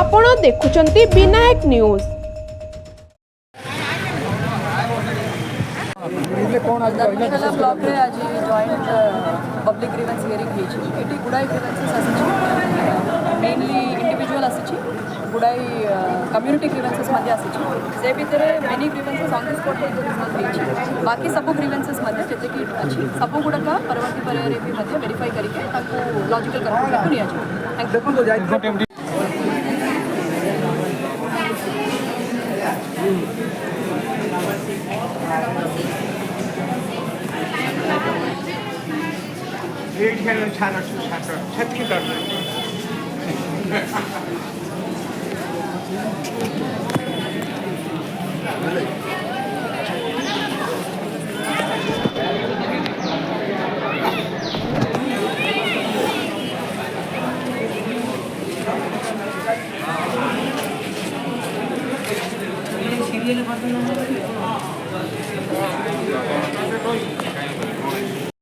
आपण देखुचंती Vinayak news. Dharamshala block रे आज जॉइंट पब्लिक ग्रीवेंस हियरिंग होइछि। एटी गुडाई ग्रीवेंसेस आसी मेनली इंडिविजुअल आसी गुडाई कम्युनिटी ग्रीवेंसेस मध्ये आसी से भितर many grievances on the spot resolve होइछि। बाकी सब ग्रीवेंसेस मध्ये जते कि अछि सब गुडका परवर्ती परियारे भी मध्ये वेरीफाई करके ताको लॉजिकल करके को निया छै। Thank you. सीरियल